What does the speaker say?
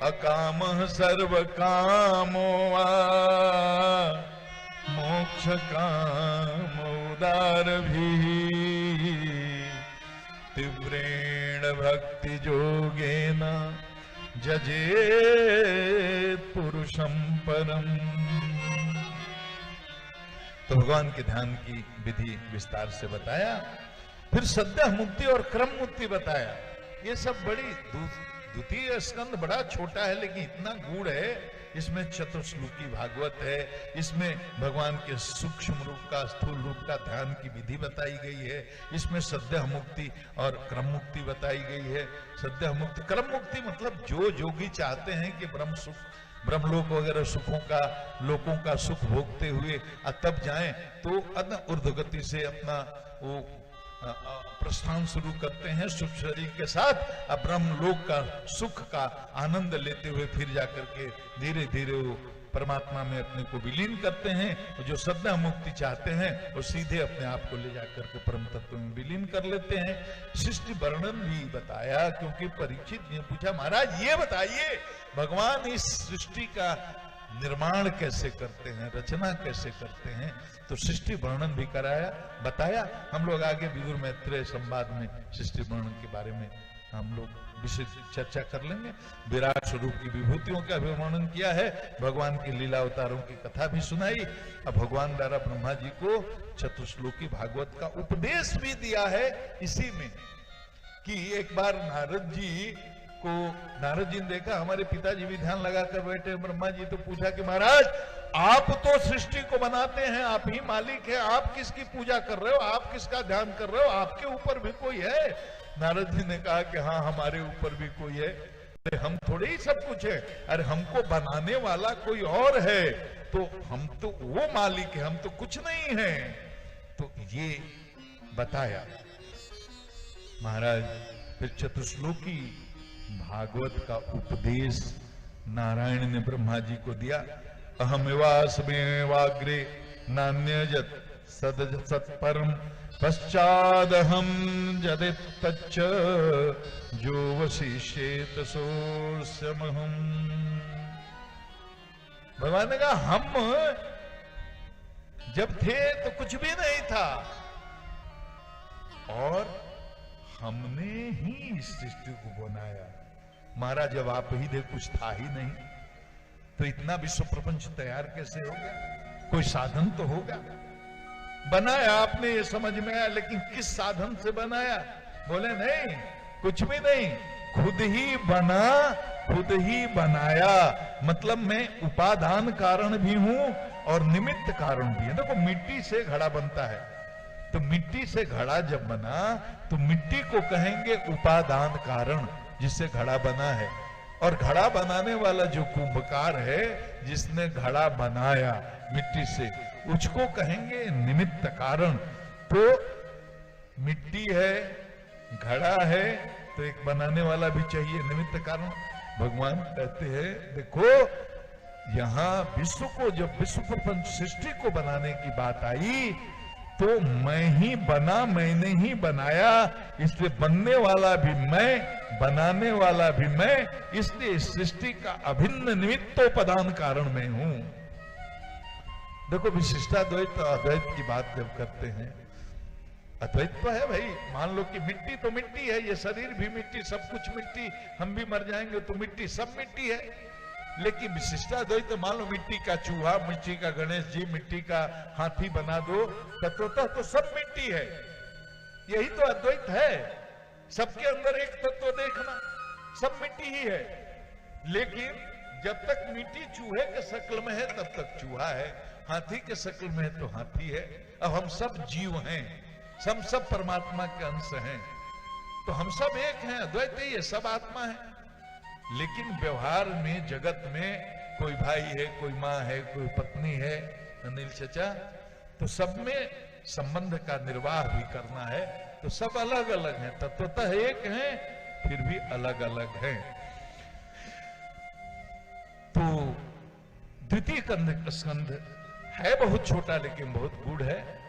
अकामः सर्व कामो वा मोक्ष कामोदारभिः तीव्रेण भक्ति योगेन जजेत पुरुषं परम। तो भगवान के ध्यान की विधि विस्तार से बताया, फिर सद्यः मुक्ति और क्रम मुक्ति बताया। ये सब बड़ी द्वितीय स्कंद बड़ा छोटा है लेकिन इतना गूढ़ है। इसमें चतुश्लोकी भागवत है, इसमें भगवान के सूक्ष्म रूप का स्थूल रूप का ध्यान की विधि बताई गई है, इसमें सद्यः मुक्ति और क्रम मुक्ति बताई गई है। सद्यः मुक्ति क्रम मुक्ति मतलब जो योगी चाहते हैं कि ब्रह्म सुख ब्रह्मलोक वगैरह सुखों का लोकों का सुख भोगते हुए तब जाएं तो ऊर्ध्वगति से अपना वो प्रस्थान शुरू करते हैं सुख शरीर के साथ। अब ब्रह्मलोक का सुख का आनंद लेते हुए फिर जाकर के धीरे धीरे वो परमात्मा में अपने को विलीन करते हैं। जो सद्यः मुक्ति चाहते हैं वो सीधे अपने आप को ले जाकर के परम तत्व में विलीन कर लेते हैं। सृष्टि वर्णन भी बताया, क्योंकि परीक्षित ने पूछा महाराज ये बताइए भगवान इस सृष्टि का निर्माण कैसे करते हैं, रचना कैसे करते हैं। तो सृष्टि वर्णन भी कराया बताया। हम लोग आगे विदुर मैत्रेय संवाद में सृष्टि वर्णन के बारे में हम लोग विशेष चर्चा कर लेंगे। विराट स्वरूप की विभूतियों का भी वर्णन किया है, भगवान की लीला अवतारों की कथा भी सुनाई। अब भगवान द्वारा ब्रह्मा जी को चतुश्लोकी भागवत का उपदेश भी दिया है इसी में, कि एक बार नारद जी ने देखा हमारे पिताजी भी ध्यान लगाकर बैठे ब्रह्मा जी, तो पूछा कि महाराज आप तो सृष्टि को बनाते हैं, आप ही मालिक हैं, आप किसकी पूजा कर रहे हो, आप किसका ध्यान कर रहे हो, आपके ऊपर भी कोई है। नारद जी ने कहा कि हाँ हमारे ऊपर भी कोई है, अरे हम थोड़े ही सब कुछ है, अरे हमको बनाने वाला कोई और है, तो हम तो वो मालिक है, हम तो कुछ नहीं है। तो ये बताया महाराज। फिर चतुश्लोकी भागवत का उपदेश नारायण ने ब्रह्मा जी को दिया। अहमेवास्मेवाग्रे नान्यजत सत्परम पश्चादहम जदितच्च जो वशिष्येत सोऽस्म्यहम्। भगवान ने कहा हम जब थे तो कुछ भी नहीं था और हमने ही इस सृष्टि को बनाया। महाराज जब आप ही थे कुछ था ही नहीं, तो इतना विश्व प्रपंच तैयार कैसे हो गया? कोई साधन तो होगा। बनाया आपने ये समझ में आया, लेकिन किस साधन से बनाया? बोले नहीं कुछ भी नहीं, खुद ही बना खुद ही बनाया। मतलब मैं उपादान कारण भी हूं और निमित्त कारण भी है। देखो मिट्टी से घड़ा बनता है, तो मिट्टी से घड़ा जब बना तो मिट्टी को कहेंगे उपादान कारण जिससे घड़ा बना है, और घड़ा बनाने वाला जो कुंभकार है जिसने घड़ा बनाया मिट्टी से, उसको कहेंगे निमित्त कारण। तो मिट्टी है, घड़ा है, तो एक बनाने वाला भी चाहिए, निमित्त कारण। भगवान कहते हैं देखो यहां विश्व को, जब विश्व प्रपंच सृष्टि को बनाने की बात आई तो मैं ही बना, मैंने ही बनाया, इसलिए बनने वाला भी मैं, बनाने वाला भी मैं, इसलिए इस सृष्टि का अभिन्न निमित्तोपदान कारण मैं हूं। देखो विशिष्टाद्वैत अद्वैत की बात जब करते हैं, अद्वैत तो है भाई, मान लो कि मिट्टी तो मिट्टी है, ये शरीर भी मिट्टी, सब कुछ मिट्टी, हम भी मर जाएंगे तो मिट्टी, सब मिट्टी है। लेकिन विशिष्टाद्वैत मान लो मिट्टी का चूहा, मिट्टी का गणेश जी, मिट्टी का हाथी बना दो, तत्वतः तो सब मिट्टी है। यही तो अद्वैत है, सबके अंदर एक तत्व देखना, सब मिट्टी ही है। लेकिन जब तक मिट्टी चूहे के शक्ल में है तब तक चूहा है, हाथी के शक्ल में है तो हाथी है। अब हम सब जीव हैं, हम सब परमात्मा के अंश हैं, तो हम सब एक हैं, अद्वैत ही है, सब आत्मा है। लेकिन व्यवहार में, जगत में कोई भाई है, कोई माँ है, कोई पत्नी है, अनिल चचा, तो सब में संबंध का निर्वाह भी करना है, तो सब अलग अलग हैं, तत्वतः एक हैं फिर भी अलग अलग हैं। तो द्वितीय स्कंध है बहुत छोटा लेकिन बहुत गूढ़ है।